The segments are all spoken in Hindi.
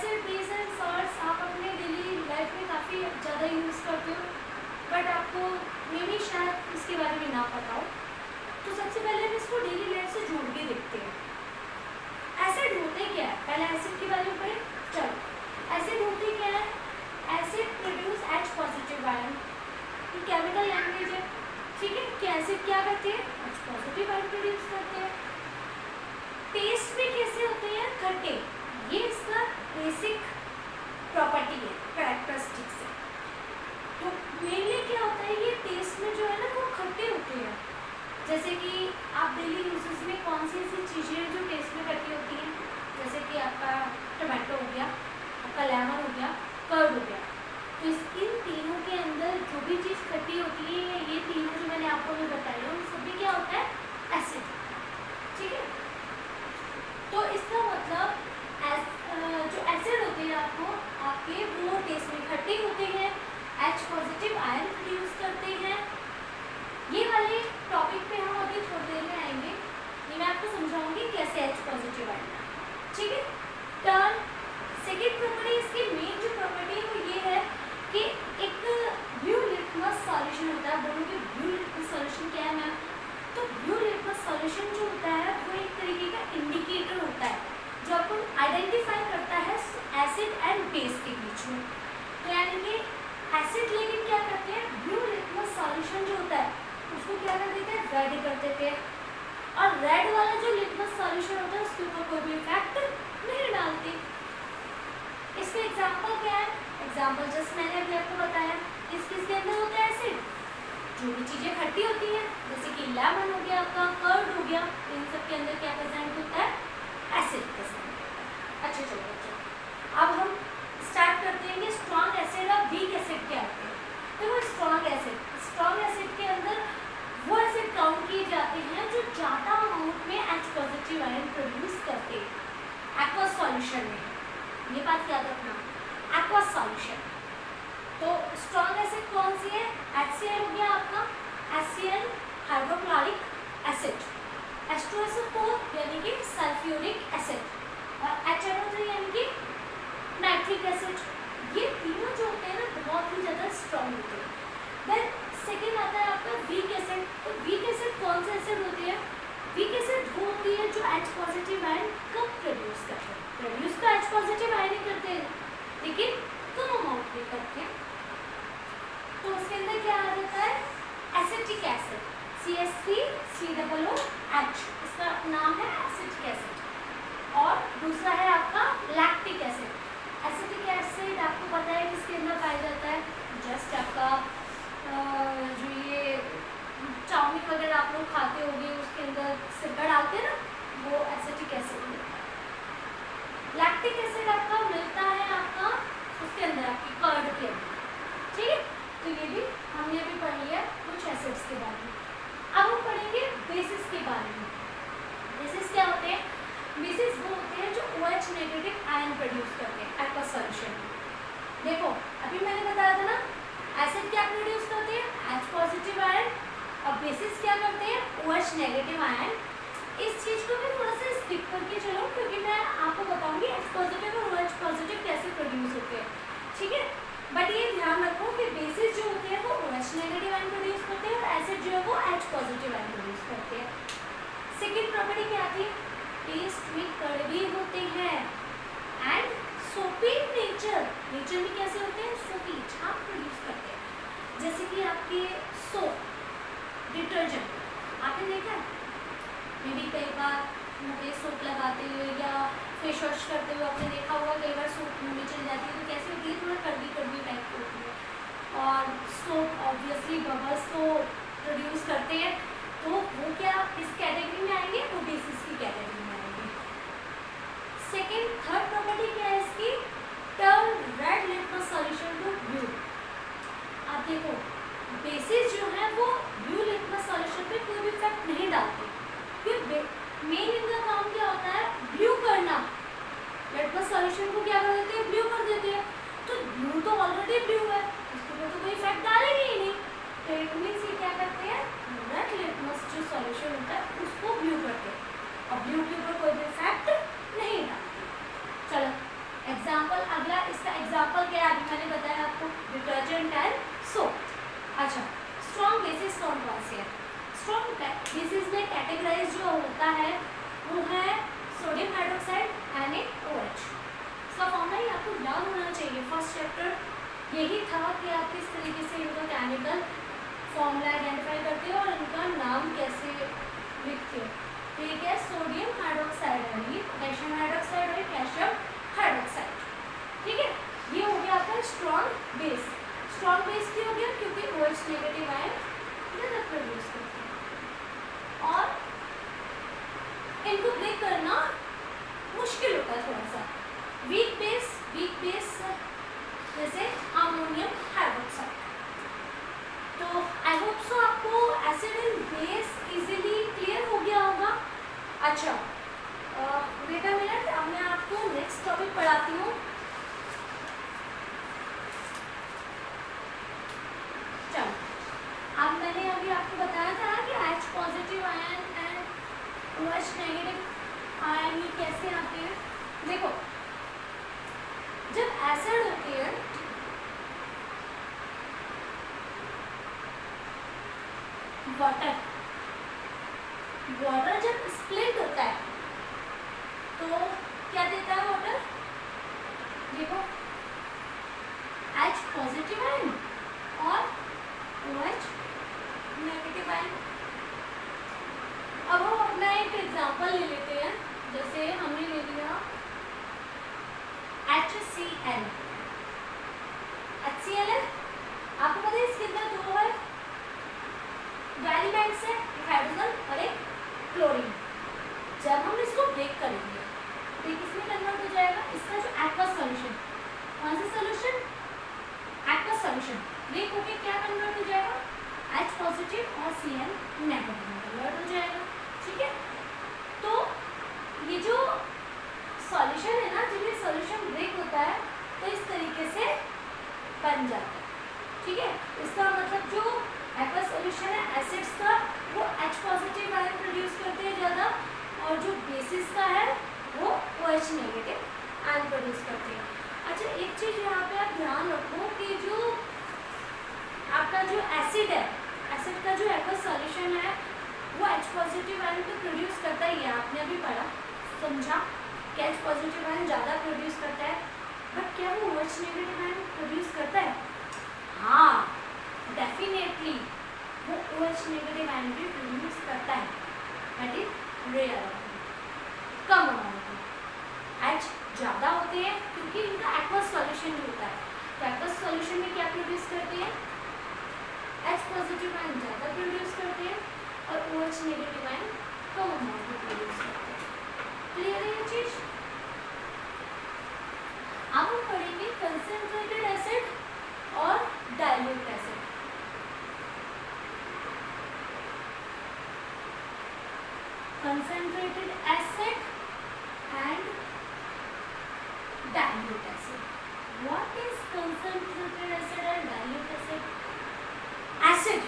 एसिड बेस एंड सॉल्ट्स आप अपने डेली लाइफ में काफ़ी ज़्यादा यूज़ करते हो, बट आपको मे भी शायद इसके बारे में ना पता हो। तो सबसे पहले हम इसको डेली लाइफ से जोड़ के देखते हैं। एसिड होते क्या है, पहले एसिड के बारे में पढ़े। चलो, एसिड होते क्या है? Acid produce H positive ion, ये केमिकल लैंग्वेज है, ठीक है। कि एसिड क्या करते हैं? H पॉजिटिव आयन प्रोड्यूस करते हैं। टेस्ट में कैसे होते हैं? खट्टे, ये इसका बेसिक प्रॉपर्टी है, कैरेक्टरिस्टिक्स है। तो मेनली क्या होता है, ये टेस्ट में जो है ना वो खट्टे होते हैं। जैसे कि आप डेली यूजेस में कौन सी ऐसी चीज़ें हैं जो टेस्ट में खट्टी होती हैं? जैसे कि आपका टमाटो हो गया, आपका लेमन हो गया, कर्ड हो गया। तो इन तीनों के अंदर जो भी चीज़ खट्टी होती है, ये तीनों जो मैंने आपको भी बताई है, उन सभी क्या होता है? एसिड, ठीक है। तो इसका मतलब जो एसिड होते हैं आपके वो टेस्ट में खट्टे होते हैं, H पॉजिटिव आयन प्रोड्यूस करते हैं। ये वाले टॉपिक पे हम अभी थोड़ी देर में आएंगे, ये मैं आपको समझाऊंगी कैसे H पॉजिटिव आयन, ठीक है। टर्न सेकेंड प्रॉपर्टी, इसकी मेन जो प्रॉपर्टी है वो ये है कि एक ब्लू लिटमस सॉल्यूशन होता है। बोलोगे ब्लू लिटमस सॉल्यूशन क्या है मैम? तो ब्लू लिटमस सॉल्यूशन जो होता है वो एक तरीके का इंडिकेटर होता है जो आपको आइडेंटिफाई करता है एसिड एंड बेस के बीच में। तो यानी कि एसिड लेकिन क्या करते हैं, ब्लू लिटमस सॉल्यूशन जो होता है उसको क्या कर देते हैं? रेड कर देते हैं। और रेड वाला जो लिटमस सॉल्यूशन होता है उसके ऊपर कोई भी इफेक्ट नहीं डालते। इसका एग्जाम्पल क्या है? एग्जाम्पल जस्ट मैंने अभी आपको बताया, किसके अंदर होता है एसिड? जो भी चीज़ें खट्टी होती हैं, जैसे कि लेमन हो गया, आपका कर्ड हो गया, इन सब के अंदर क्या प्रेजेंट होता है? Acid present. अच्छा चलो बच्चों, अब हम स्टार्ट करते हैं कि स्ट्रॉन्ग एसिड और वीक एसिड क्या होते हैं। तो वो स्ट्रॉन्ग एसिड के अंदर वो एसिड काउंट किए जाते हैं जो ज़्यादा अमाउंट में H पॉजिटिव आयन प्रोड्यूस करते हैं एक्वस सॉल्यूशन में। ये बात याद रखना, एक्वस सॉल्यूशन। तो स्ट्रॉन्ग एसिड कौन सी है? HCl हो गया आपका, HCl हाइड्रोक्लोरिक एसिड, H2SO4 यानी कि सल्फ्यूरिक एसिड, और HNO3 यानी कि नाइट्रिक एसिड। ये तीनों जो होते हैं ना बहुत ही ज़्यादा स्ट्रॉन्ग होते हैं। देन सेकेंड आता है आपका वीक एसिड। तो वीक एसिड कौन सा एसिड होती है? वीक एसिड वो होती है जो H पॉजिटिव आयन कम प्रोड्यूस करते हैं। प्रोड्यूस तो H पॉजिटिव आयन ही करते हैं लेकिन कम अमाउंट में करते हैं। तो उसके अंदर क्या आ जाता है? एसिटिक एसिड, CH3COOH, इसका नाम है एसिटिक एसिड। और दूसरा है आपका लैक्टिक एसिड। एसिटिक एसिड आपको पता है किसके अंदर पाया जाता है? जस्ट आपका जो ये चाउमीन वगैरह आप लोग खाते होंगे उसके अंदर सिरका डालते हैं ना, वो एसिटिक एसिड मिलता है। लैक्टिक एसिड आपका मिलता है आपका उसके अंदर, आपकी कर्ड के अंदर, ठीक है। तो ये भी हमने अभी पढ़ लिया कुछ एसिड्स के बारे में। अब हम पढ़ेंगे बेसिस के बारे में। बेसिस क्या होते हैं? बेसिस वो होते हैं जो OH नेगेटिव आयन प्रोड्यूस करते हैं एक्वस सॉल्यूशन में। देखो अभी मैंने बताया था ना, एसिड क्या प्रोड्यूस करते हैं? H positive ion. और बेसिस क्या करते हैं? OH negative ion. इस चीज़ को मैं थोड़ा सा स्किप करके चलो क्योंकि मैं आपको बताऊंगी H पॉजिटिव और OH पॉजिटिव कैसे प्रोड्यूस होते हैं, ठीक है। बट ये ध्यान रखो कि बेसिस जो होते हैं वो OH नेगेटिव आयन प्रोड्यूस करते हैं और एसिड जो है वो H पॉजिटिव आयन प्रोड्यूस करते हैं। सेकेंड प्रॉपर्टी क्या थी? टेस्ट में कड़वे होते हैं एंड सोपी नेचर। नेचर में कैसे होते हैं? सोपी, छाप प्रोड्यूस करते हैं। जैसे कि आपके सोप, डिटर्जेंट आपने देखा है मे भी कई बार मुझे सोप लगाते हुए या फेस वॉश करते हुए आपने देखा होगा, कई बार सोप मुँह में चली जाती है तो कैसे होती है? थोड़ा कड़वी कड़वी टाइप की होती है। और सोप ऑब्वियसली बबल्स तो प्रोड्यूस करते हैं, तो वो क्या इस कैटेगरी में आएंगे? वो बेसिस की कैटेगरी में आएंगे। सेकेंड थर्ड प्रॉपर्टी क्या है इसकी? Turn red litmus solution to blue. आप देखो बेसिस जो है वो ब्लू लिटमस सॉल्यूशन पे कोई भी इफेक्ट नहीं डालते, फिर मेन इनका काम क्या होता है? ब्लू करना। लिटमस सॉल्यूशन को क्या कर देते हैं? ब्लू कर देते हैं। तो ब्लू तो ऑलरेडी ब्लू है, उसके ऊपर तो कोई इफेक्ट डालेंगे ही नहीं। तो इट मीन्स ये क्या करते हैं? रेड लिटमस जो सॉल्यूशन होता है उसको ब्लू करते हैं और ब्लू के ऊपर कोई भी इफेक्ट नहीं डालते। चलो एग्जाम्पल यही था कि आप किस तरीके से इनका केमिकल फॉर्मूला आइडेंटिफाई करते हो और इनका नाम कैसे लिखते हो। तो ये क्या है, सोडियम हाइड्रोक्साइड है, ये पोटेशियम हाइड्रोक्साइड और कैल्शियम हाइड्रोक्साइड। ठीक है, ये हो गया आपका स्ट्रॉन्ग बेस। स्ट्रॉन्ग बेस क्यों हो गया, क्योंकि OH नेगेटिव आयन ज़्यादा प्रोड्यूस करते हैं और इनको ब्रेक करना मुश्किल होता है थोड़ा सा। वीक बेस जैसे अमोनियम हाइड्रोक्साइड। तो आई होप सो आपको acid and base easily clear हो गया होगा। अच्छा वेट अ मिनट, अब मैं आपको नेक्स्ट टॉपिक पढ़ाती हूँ। चलो, अब मैंने अभी आपको बताया था कि H positive ion and OH negative ion ये कैसे आते हैं। देखो, जब एसिड होती है वाटर जब स्प्लिट होता है तो क्या देता है वाटर, देखो H पॉजिटिव आयन और OH नेगेटिव आयन। अब हम अपना एक एग्जांपल ले लेते हैं, जैसे हमने ले लिया HCl। HCl है, आपको पता है इसके अंदर दो है वैलेंस है, एक हाइड्रोजन और एक क्लोरीन। जब हम इसको ब्रेक करेंगे तो ये किसमें कन्वर्ट हो जाएगा, इसका जो एक्वस सॉल्यूशन, कौन सा सॉल्यूशन, एक्वस सॉल्यूशन, ब्रेक होके क्या कन्वर्ट हो जाएगा, H पॉजिटिव और Cl नेगेटिव में कन्वर्ट हो जाएगा। ठीक है, तो ये जो सॉल्यूशन है ना, जब ये सॉल्यूशन ब्रेक होता है तो इस तरीके से बन जाता है। ठीक है, इसका मतलब जो एक्वस सॉल्यूशन है एसिड्स का, वो H पॉजिटिव आयन प्रोड्यूस करते हैं ज़्यादा, और जो बेसिस का है वो OH नेगेटिव आयन प्रोड्यूस करते हैं। अच्छा, एक चीज़ यहाँ पे आप ध्यान रखो कि जो आपका जो एसिड है, एसिड का जो एक्वस सॉल्यूशन है वो H पॉजिटिव आयन तो प्रोड्यूस करता ही है, आपने अभी पढ़ा समझा कि H पॉजिटिव आयन ज़्यादा प्रोड्यूस करता है, बट क्या वो OH नेगेटिव आयन प्रोड्यूस करता है, हाँ डेफिनेटली वो OH नेगेटिव आयन भी प्रोड्यूस करता है, बट इन रेयर कम अमाउंट में। H ज़्यादा होते हैं क्योंकि इनका एक्वस सॉल्यूशन जो होता है, तो एक्वस सॉल्यूशन में क्या प्रोड्यूस करते हैं, H पॉजिटिव आयन ज़्यादा प्रोड्यूस करते हैं और OH नेगेटिव आयन कम अमाउंट में प्रोड्यूस करते हैं। क्लियर है ये चीज़। अब हम पढ़ेंगे कंसंट्रेटेड एसिड और dilute acid. Concentrated acid and dilute acid. What is concentrated acid and dilute acid? Acid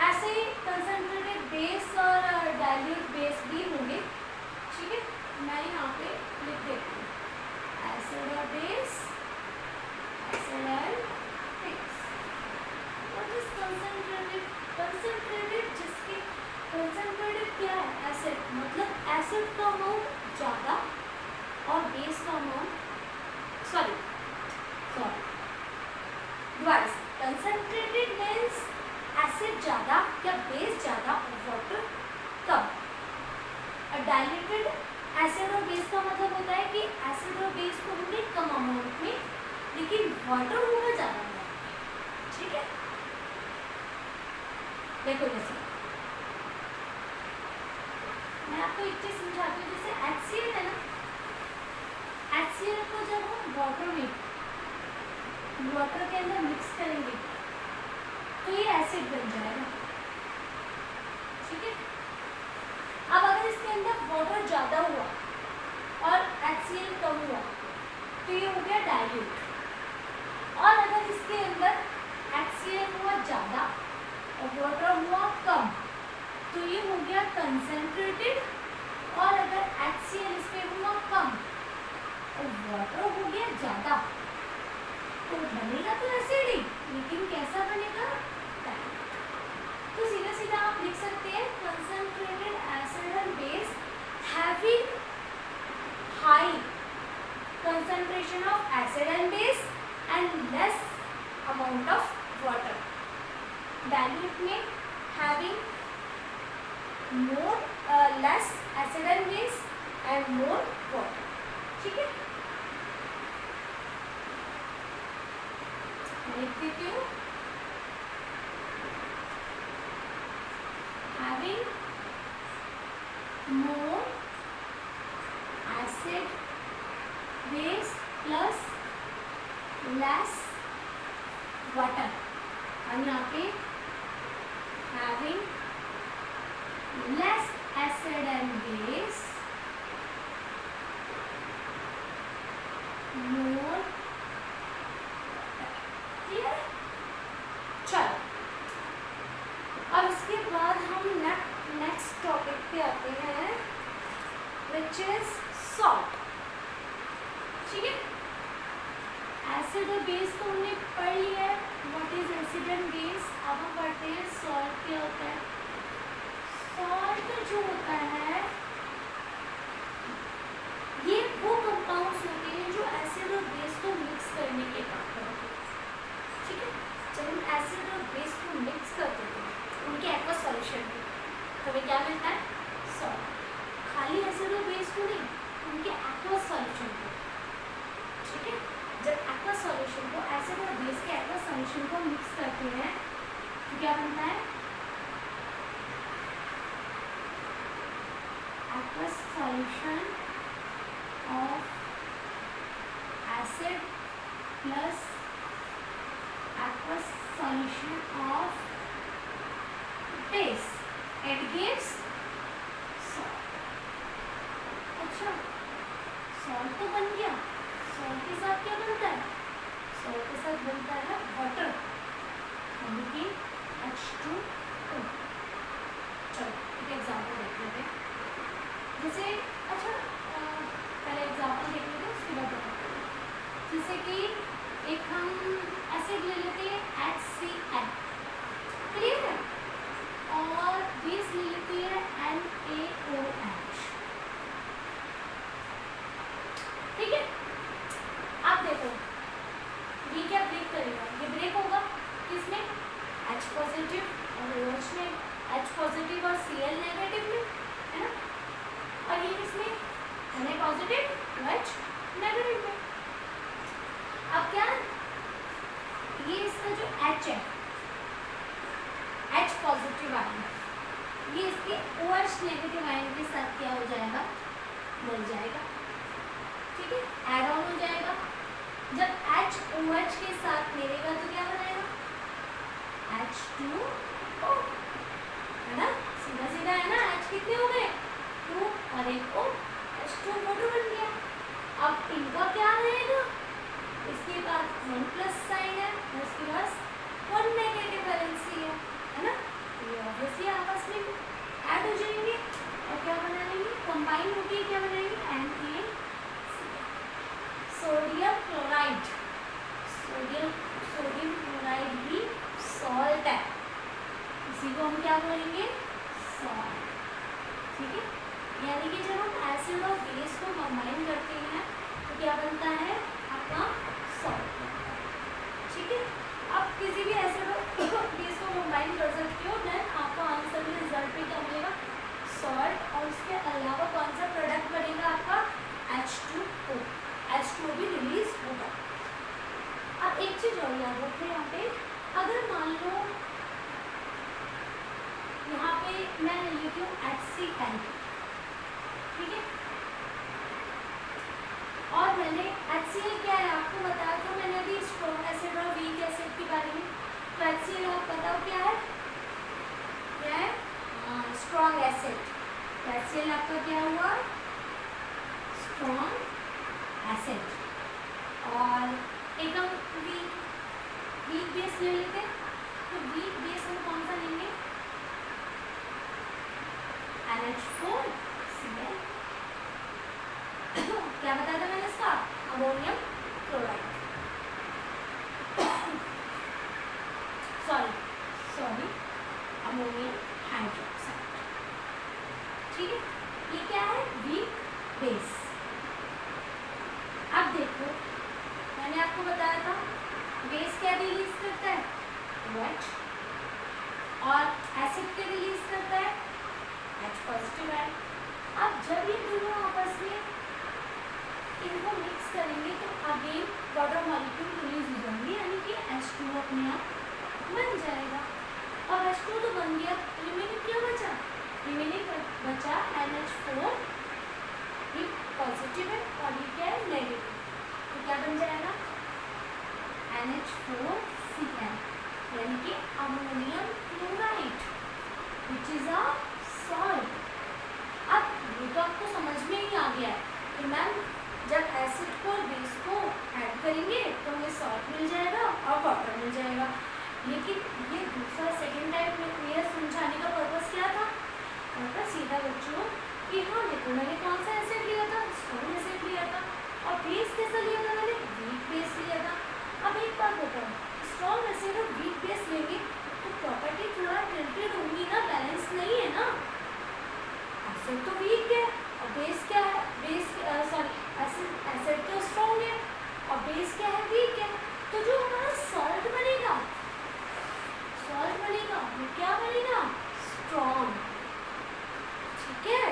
ऐसे concentrated base और dilute base भी होंगे। ठीक है, मैं यहाँ पे लिख देती हूँ acid और base, acid and base. What is concentrated? Concentrated जिसकी concentrated क्या है, acid मतलब acid का अमाउंट ज़्यादा और base का अमाउंट sorry द्वारा कंसंट्रेटेड मीन्स एसिड ज़्यादा या बेस ज़्यादा और वाटर कम। और डाइल्यूटेड एसिड और बेस का मतलब होता है कि एसिड और बेस को होंगे कम अमाउंट में, लेकिन वाटर होगा ज़्यादा अमाउंट में। ठीक है, देखो जैसे मैं आपको एक चीज़ समझाती हूँ, जैसे HCl है ना, HCl को जब हम वाटर के अंदर मिक्स करेंगे तो ये एसिड बन जाएगा। ठीक है, अब अगर इसके अंदर वाटर ज़्यादा हुआ और HCl कम हुआ तो ये हो गया डाइल्यूट, और अगर इसके अंदर HCl हुआ ज़्यादा और वाटर हुआ कम तो ये हो गया कंसंट्रेटेड, और अगर HCl इसमें हुआ कम और वाटर हो गया ज़्यादा तो बनेगा तो एसिड ही, लेकिन कैसा बनेगा, तो सीधा सीधा आप लिख सकते हैं concentrated acid and base having high concentration of acid and base and less amount of water. Dilute में having more less acid and base and more water. ठीक है, मैं लिख देती हूँ having more acid base plus less water, और यहाँ पे having less acid and base, more clear. चलो, अब इसके बाद हम नेक्स्ट टॉपिक पे आते हैं which is salt. ठीक है, एसिड और बेस तो हमने पढ़ लिया है, what is acid and base. अब हम पढ़ते हैं सॉल्ट क्या होता है. सॉल्ट जो होता है ये वो कंपाउंड्स होते हैं जो एसिड और बेस को मिक्स करने के काम करते हैं. ठीक है, जब हम एसिड और बेस को मिक्स करते हैं उनके एक्वस सॉल्यूशन में तो हमें क्या मिलता है, सॉल्ट. खाली एसिड और बेस को नहीं, उनके एक्वस सॉल्यूशन को. ठीक है, जब एक्वस सॉल्यूशन को एसिड और बेस के एक्वस सॉल्यूशन को मिक्स करते हैं तो क्या बनता है, aqueous solution of acid plus aqueous solution of base, it gives salt. अच्छा, सॉल्ट तो बन गया, सॉल्ट के साथ क्या बनता है, सॉल्ट के साथ बनता है वाटर, यानी कि H2O. चलो एक एग्जाम्पल देख लेते हैं. जैसे अच्छा पहले एग्जाम्पल देख लेते हैं उसके बाद बताते हैं. जैसे कि एक हम एसिड ले लेते हैं HCl, क्लियर है, और बेस ले लेते हैं NaOH. ठीक है, आप देखो ये क्या ब्रेक करेगा, ये ब्रेक होगा किसमें, H पॉजिटिव और OH में, H पॉजिटिव और Cl नेगेटिव में, है ना, और ये किसमें, Na पॉजिटिव OH नेगेटिव में. अब क्या ये इसका जो H है, H पॉजिटिव आयन, ये इसके OH नेगेटिव आयन के साथ क्या हो जाएगा, मिल जाएगा. ठीक है, ऐड ऑन हो जाएगा. जब H OH के साथ मिलेगा तो क्या बनाएगा, H2O, है ना, सीधा सीधा है ना. H कितने हो गए, 2 और एक O, H2O बन गया. अब इनका क्या रहेगा, इसके बाद 1 प्लस साइन है और उसके बाद 1 नेगेटिव वैलेंसी है ना, ये ऑब्वियसली आपस में ऐड हो जाएंगे और क्या बना लेंगे, कंबाइन होके क्या बनाएंगे, NaCl, sodium chloride. Sodium chloride भी सॉल्ट है, इसी को हम क्या बोलेंगे, सॉल्ट. ठीक है, यानी कि जब हम एसिड और बेस को कंबाइन करते हैं तो क्या बनता है, आपका सॉल्ट. ठीक है, आप किसी भी एसिड और बेस को कंबाइन कर सकते हो, देन आपको आंसर में रिजल्ट पे क्या मिलेगा, सॉल्ट. और उसके अलावा कौन सा प्रोडक्ट बनेगा आपका, H2O. H2O भी रिलीज होगा. अब एक चीज और याद रखें यहाँ पे, अगर मान लो यहाँ पे मैं लेती हूँ HCl, ठीक है, और मैंने HCl क्या है आपको बताया था मैंने अभी, स्ट्रॉन्ग एसिड और वीक एसिड के बारे में. तो HCl आप बताओ क्या है, स्ट्रॉन्ग एसिड. HCl आपका क्या हुआ, स्ट्रॉन्ग एसिड. और एक हम वीक बेस ले लेते हैं, तो वीक बेस हम कौन सा लेंगे, NH4Cl. क्या बताया था मैंने इसका, ammonium chloride. Sorry ammonium hydroxide. ठीक है, ये क्या है, वीक बेस. अब देखो मैंने आपको बताया था बेस क्या रिलीज इनको मिक्स करेंगे तो अगेन वाटर मॉलिक्यूल रिलीज हो जाएंगे, यानी कि H2 अपने आप बन जाएगा। अब H2 तो बन गया, रिमेनिंग क्या बचा? रिमेनिंग बचा NH4, ये पॉजिटिव है और ये क्या है? नेगेटिव। तो क्या बन जाएगा? NH4Cl, यानी कि ammonium chloride which is a salt. अब ये तो आपको समझ में ही आ गया है कि मैम जब एसिड को और बेस को ऐड करेंगे तो हमें सॉल्ट मिल जाएगा और वाटर मिल जाएगा। लेकिन ये दूसरा सेकेंड टाइप में यह समझाने का पर्पस क्या था? पर्पस ये था बच्चों कि हाँ देखो मैंने कौन सा एसिड लिया था? स्ट्रॉन्ग एसिड लिया था। और बेस कैसा लिया था मैंने? वीक बेस लिया था। अब एक बात बताओ, स्ट्रॉन्ग एसिड और वीक बेस लेंगे तो प्रॉपर्टी थोड़ा टिल्टेड होंगी ना, बैलेंस नहीं है ना। एसिड तो वीक है और बेस क्या है? एसिड तो स्ट्रॉन्ग है और बेस क्या है? वीक है। तो जो हमारा सॉल्ट बनेगा वो क्या बनेगा? स्ट्रॉन्ग। ठीक है,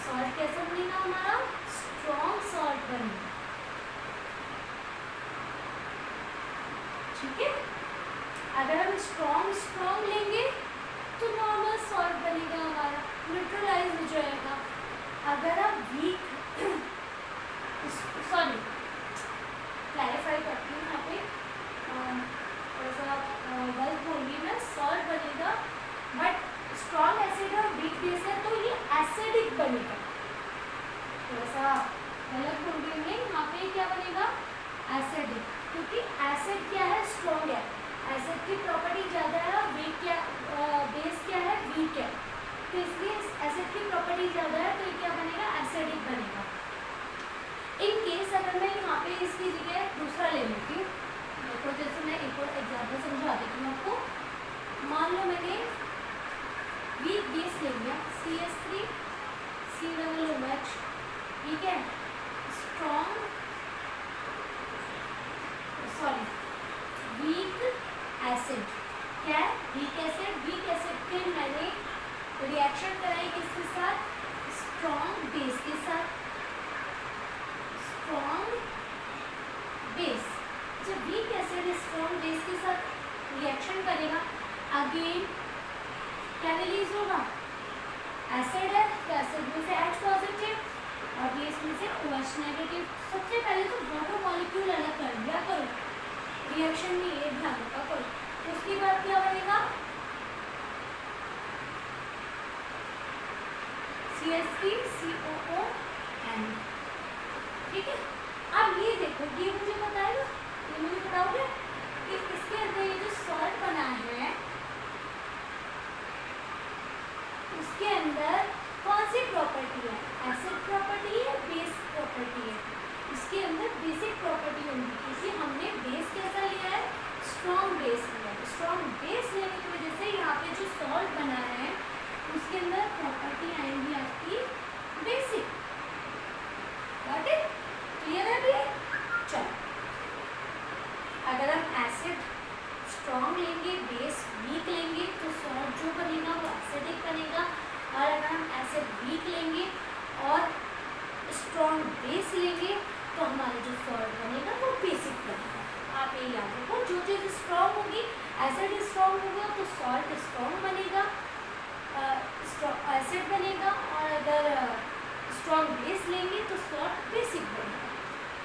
सॉल्ट कैसा बनेगा हमारा? स्ट्रॉन्ग सॉल्ट बनेगा। ठीक है, अगर हम स्ट्रॉन्ग लेंगे तो नॉर्मल सॉल्ट बनेगा हमारा, न्यूट्रलाइज हो जाएगा। अगर आप वीक क्लैरिफाई करती हूँ यहाँ पे, ऐसा गलत बोलूँगी मैं, सॉल्ट बनेगा बट स्ट्रॉन्ग एसिड और वीक बेस है तो ये एसिडिक बनेगा। तो ऐसा गलत बोलूँगी मैं, यहाँ पे क्या बनेगा? एसिडिक, क्योंकि एसिड क्या है? स्ट्रॉन्ग है, एसिड की प्रॉपर्टी ज़्यादा है और वीक क्या बेस क्या है? वीक है। तो इसलिए एसिड की प्रॉपर्टी ज़्यादा है तो ये क्या बनेगा? एसिडिक बनेगा। इन केस अगर मैं यहाँ पे इसकी जगह दूसरा ले लेती हूँ, देखो जैसे मैं एक और एग्जाम्पल समझा देती हूँ आपको। मान लो मैंने वीक बेस ले लिया CH3COOH, ठीक है। वीक एसिड क्या है? वीक एसिड के मैंने रिएक्शन कराई किसके साथ? स्ट्रॉन्ग बेस के साथ। स्ट्रॉन्ग बेस, जब वीक एसिड स्ट्रॉन्ग बेस के साथ रिएक्शन करेगा, अगेन क्या रिलीज होगा? एसिड है तो एसिड में से H पॉजिटिव और बेस में से OH नेगेटिव। सबसे पहले तो वाटर मॉलिक्यूल अलग कर दिया करो, रिएक्शन में ये ध्यान रखा करो। उसके बाद क्या बनेगा? CH3COON। ठीक है, अब ये देखो, ये मुझे बताएगा, ये मुझे बताओगे कि इसके अंदर ये जो सॉल्ट बना है उसके अंदर कौन सी प्रॉपर्टी है? एसिड प्रॉपर्टी है, बेस प्रॉपर्टी है। इसके अंदर बेसिक प्रॉपर्टी होगी क्योंकि हमने बेस कैसा लिया है? स्ट्रॉन्ग बेस लिया है। स्ट्रॉन्ग बेस लेने की वजह से यहाँ पे जो सॉल्ट बना है उसके अंदर प्रॉपर्टी आएंगी आपकी बेसिक। Got it? क्लियर है भैया? चलो, अगर हम एसिड स्ट्रॉन्ग लेंगे, बेस वीक लेंगे तो सॉल्ट जो बनेगा वो एसिडिक बनेगा। और अगर हम एसिड वीक लेंगे और स्ट्रॉन्ग बेस लेंगे तो हमारा जो सॉल्ट बनेगा वो बेसिक बनेगा। आप ये याद रखो, जो चीज़ स्ट्रॉन्ग होगी, एसिड स्ट्रॉन्ग होगा तो सॉल्ट स्ट्रॉन्ग बनेगा, एसिड बनेगा। और अगर स्ट्रॉन्ग बेस लेंगे तो सॉल्ट बेसिक बनेगा।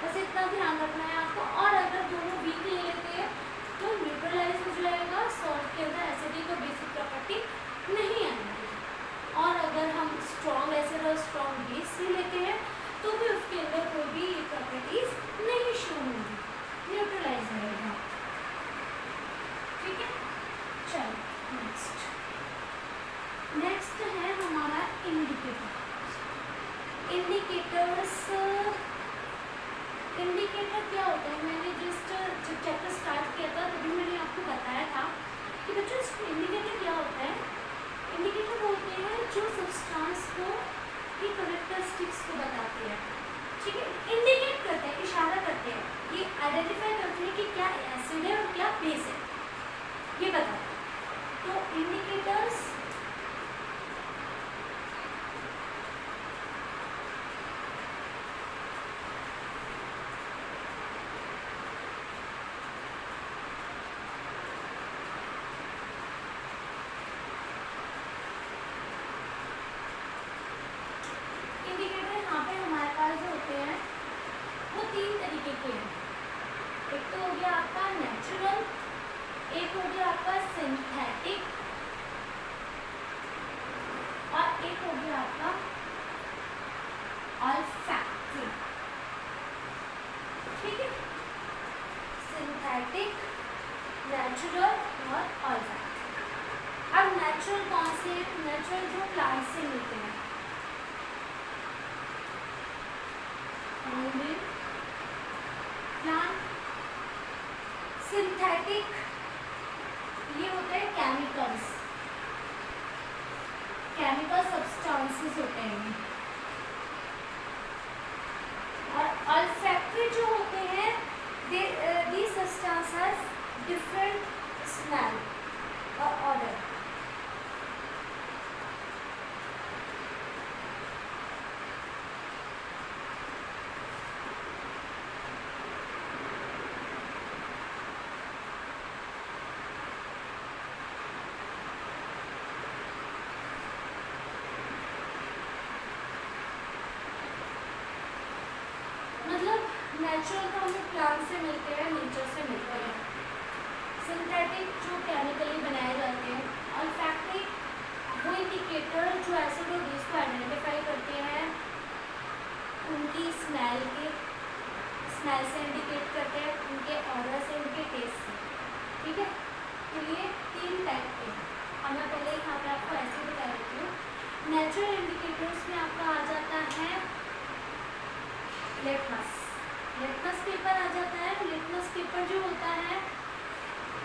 बस इतना ध्यान रखना है आपको। और अगर दोनों वीक ले लेते हैं तो न्यूट्रलाइज हो जाएगा, सॉल्ट के अंदर एसिडिक और बेसिक प्रॉपर्टी नहीं आएगी। और अगर हम स्ट्रॉन्ग एसिड और स्ट्रॉन्ग बेस से लेते हैं तो भी उसके अंदर कोई भी प्रॉपर्टीज नहीं शो होंगी, न्यूट्रलाइज रहेगा। ठीक है, चलो नेक्स्ट है हमारा इंडिकेटर। इंडिकेटर क्या होता है? मैंने जस्ट जब चैप्टर स्टार्ट किया था तभी मैंने आपको बताया था कि बच्चों इंडिकेटर क्या होता है? इंडिकेटर होते हैं जो सब्सटेंस को की कैरेक्टरिस्टिक्स को बताते हैं। ठीक है, इंडिकेट करते हैं, इशारा करते हैं, ये आइडेंटिफाई करते हैं कि क्या एसिड है और क्या बेस है, ये बताते हैं। तो इंडिकेटर्स हो गया आपका नेचुरल, एक हो गया आपका सिंथेटिक, और एक हो गया आपका ऑल्फैक्टरी। ठीक है, सिंथेटिक, नेचुरल और ऑल्फैक्टरी। अब नेचुरल कौन से? नेचुरल जो प्लांट से मिलते हैं, प्लांट। सिंथेटिक ये होते हैं केमिकल्स, केमिकल सब्सटेंसेस होते हैं। और ऑल्फैक्टरी जो होते हैं, these substances has different smell or odor। मतलब नेचुरल तो हमें प्लांट से मिलते हैं, नेचर से मिलते हैं। सिंथेटिक जो केमिकली बनाए जाते हैं। ऑल्फैक्टरी वो इंडिकेटर जो एसिड और बेस को आइडेंटिफाई करते हैं, उनकी स्मेल से इंडिकेट करते हैं, उनके ऑडर से, उनके टेस्ट से। ठीक है, तो ये 3 टाइप के हैं। अब मैं पहले यहाँ पे आपको ऐसे बता देती हूँ। नेचुरल इंडिकेटर्स में आपका आ जाता है लिटमस पेपर आ जाता है। लिटमस पेपर जो होता है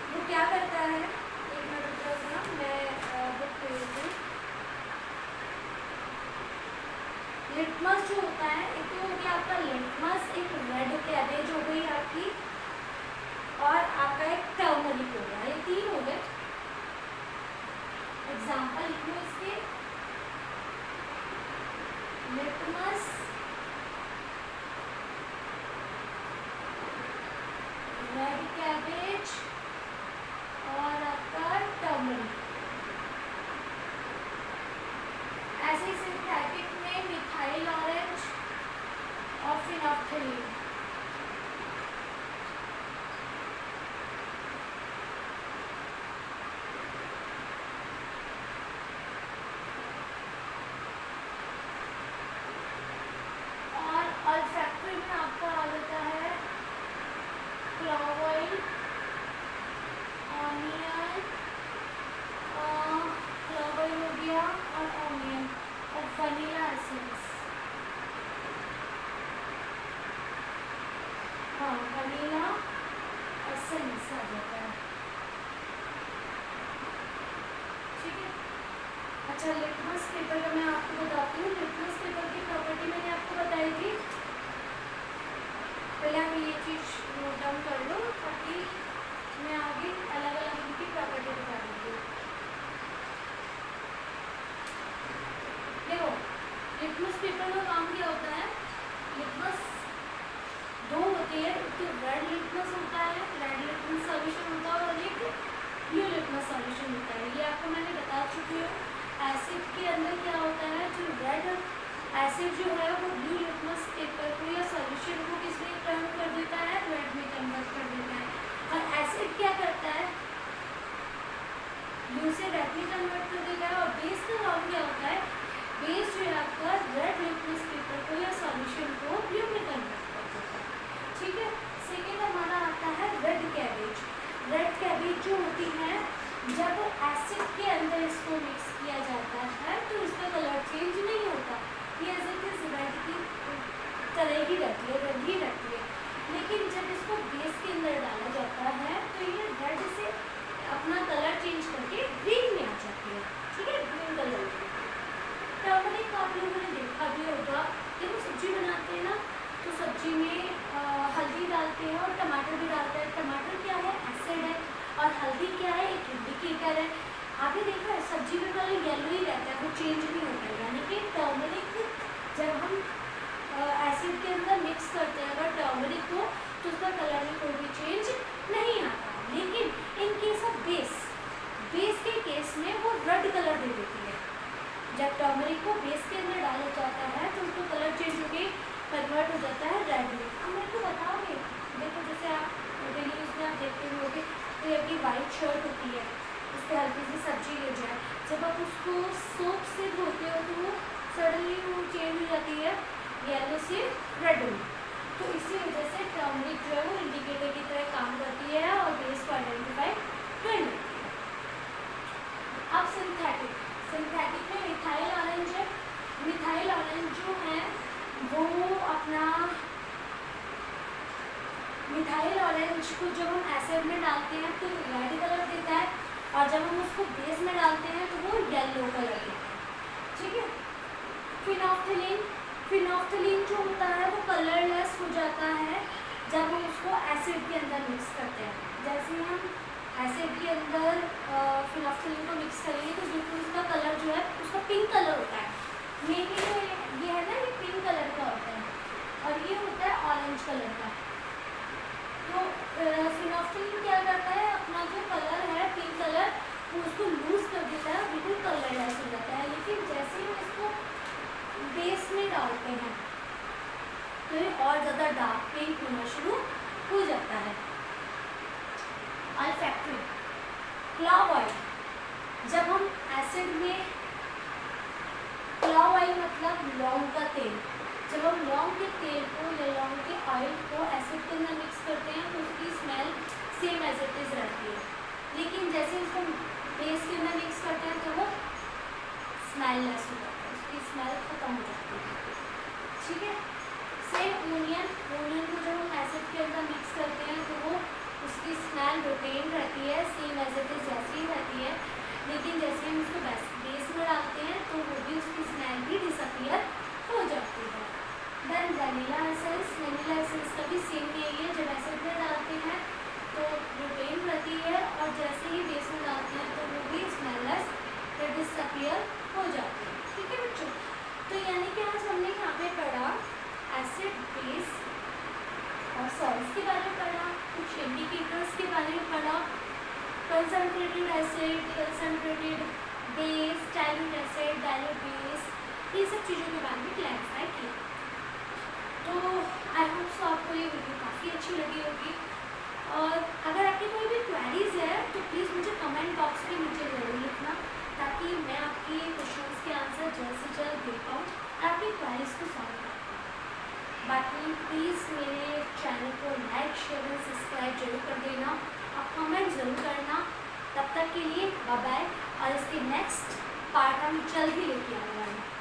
वो क्या करता है, एक मिनट रुकिएगा, मैं बुक पे हूँ। लिटमस जो होता है, एक तो हो गया आपका लिटमस, एक रेड कैबेज हो गई आपकी, और आपका एक टर्मरिक हो गया। ये 3 हो गए। एग्जाम्पल लिख लो इसके, लिटमस, रेड कैबेज और आपका टर्मरिक। ऐसे ही सिंथेटिक में मिथाइल ऑरेंज और फिनोप्थलीन। और ऑल्फैक्टरी में आपका आ जाता है clove oil, onion, clove oil हो गया और ऑनियन, और वनीला एसेंस। हाँ, वनीला एसेंस आ जाता है। ठीक है, अच्छा लिटमस पेपर का मैं आपको बताती हूँ। लिटमस पेपर की प्रॉपर्टी मैंने आपको बताई थी, पहले आप ये चीज़ नोट डाउन कर लो ताकि मैं आगे अलग अलग इनकी प्रॉपर्टी बता दूँगी। देखो, लिटमस पेपर का काम क्या होता है? लिटमस 2 होती है, एक तो रेड लिटमस होता है, रेड लिटमस सॉल्यूशन होता है, और एक ब्लू लिटमस सॉल्यूशन होता है। ये आपको मैंने बता चुकी हूँ। एसिड के अंदर क्या होता है, जो रेड एसिड जो है वो ब्लू लिटमस पेपर को या सॉल्यूशन को किसमें टर्न कर देता है, रेड में कन्वर्ट कर देता है। और एसिड क्या करता है, ब्लू से रेड में कन्वर्ट कर देता है। और बेस का काम क्या होता है, बेस जो है आपका रेड लिटमस पेपर को या सॉल्यूशन को ब्लू में कन्वर्ट कर देता है। ठीक है, सेकेंड हमारा आता है रेड कैबेज। रेड कैबेज जो होती है, जब एसिड के अंदर इसको मिक्स किया जाता है तो इसका कलर चेंज नहीं होता, ये एज इट इज रेड की तरह ही रहती है, रेड ही रहती है। लेकिन जब इसको बेस के अंदर डाला जाता है तो ये रेड से अपना कलर चेंज करके ग्रीन में आ जाती है। ठीक है, ग्रीन कलर में। टर्मरिक को आप लोगों ने देखा भी होगा, जब सब्जी बनाते हैं ना तो सब्जी में हल्दी डालते हैं और टमाटर भी डालते हैं। टमाटर क्या है, एसिड है, और हल्दी क्या है, एक इंडिकेटर है। आपने देखा है सब्जी में कलर येलो ही रहता है, वो चेंज नहीं होता है। यानी कि टर्मरिक जब हम एसिड के अंदर मिक्स करते हैं अगर टर्मरिक को, तो उसका कलर में कोई भी चेंज नहीं आता। लेकिन इन केस ऑफ बेस के केस में वो रेड कलर दे देती है। जब टर्मरिक को बेस के अंदर डाला जाता है तो उसको कलर चेंज होकर कन्वर्ट हो जाता है रेड में। अब मेरे को बताओगे, देखो जैसे आप डेली पे हल्की सी सब्जी ले जाए, जब आप उसको सोप से धोते हो तो वो सडनली वो चेंज हो जाती है येलो से रेड में। तो इसी वजह से टर्मरिक जो है वो इंडिकेटर की तरह काम करती है और बेस को आइडेंटिफाई कर लेती है। अब सिंथेटिक में मिथाइल ऑरेंज है। मिथाइल ऑरेंज जो है वो अपना मिथाइल ऑरेंज को जब हम एसिड में डालते हैं तो रेड कलर देता है और जब हम उसको बेस में डालते हैं तो वो येलो कलर देता है। ठीक है। फिनोफ्थलीन जो होता है वो कलरलेस हो जाता है जब हम उसको एसिड के अंदर मिक्स करते हैं। जैसे हम एसिड के अंदर फिनोफ्थलीन को मिक्स करेंगे तो बिल्कुल उसका कलर जो है उसका पिंक कलर होता है। मेनली ये है ना, ये पिंक कलर का होता है और ये होता है ऑरेंज कलर का। तो फिनोफ्थलीन क्या करता है, अपना जो कलर है पिंक कलर वो उसको लूज कर देता है, बिल्कुल कलरलेस हो जाता है। लेकिन जैसे ही हम इसको बेस में डालते हैं तो ये और ज़्यादा डार्क पिंक होना शुरू हो जाता है। अल्फैक्टरी क्लॉव ऑयल, जब हम एसिड में क्लॉव ऑयल मतलब लौंग का तेल, जब हम लौंग के तेल को या लौंग के ऑयल को एसिड के अंदर मिक्स करते हैं तो उसकी smell same as it is रहती है। लेकिन जैसे उसको बेस के अंदर मिक्स करते हैं तो वो स्मेल लेस हो जाता है, उसकी स्मेल खत्म हो जाती है। ठीक है। सेम ओनियन को जब हम एसिड के अंदर मिक्स करते हैं तो वो उसकी स्मेल रिटेन रहती है, सेम एज इट इज़ जैसी ही रहती है। लेकिन जैसे हम उसको बेस में डालते हैं तो वो भी उसकी स्मेल भी डिसअपियर हो जाती है। देन वनीला एसेंस का भी सेम यही है, जब एसिड में डालते हैं तो रिटेन रहती है और जैसे ही बेस में डालते हैं तो वो भी स्मेललेस डिसअपियर हो जाती है। ठीक है बच्चों, तो यानी कि आज हमने यहाँ पे पढ़ा एसिड बेस और सॉल्ट्स के बारे में पढ़ा, कुछ इंडिकेटर्स के बारे में पढ़ा, concentrated acid, concentrated base, dilute acid, dilute base, ये सब चीज़ों के बारे में क्लैरिफाई किया। तो आई होप सो आपको ये वीडियो काफ़ी अच्छी लगी होगी और अगर आपकी कोई भी क्वेरीज है तो प्लीज़ मुझे कमेंट बॉक्स के नीचे ज़रूर लिखना ताकि मैं आपकी क्वेश्चंस के आंसर जल्द से जल्द दे पाऊँ और आपकी क्वेरीज को सॉल्व कर पाऊँ। बाकी प्लीज़ मेरे चैनल को लाइक शेयर और सब्सक्राइब जरूर कर देना और कमेंट ज़रूर करना। तब तक के लिए बाय बाय और इसके नेक्स्ट पार्ट हम जल्द ही लेके आने वाले हैं।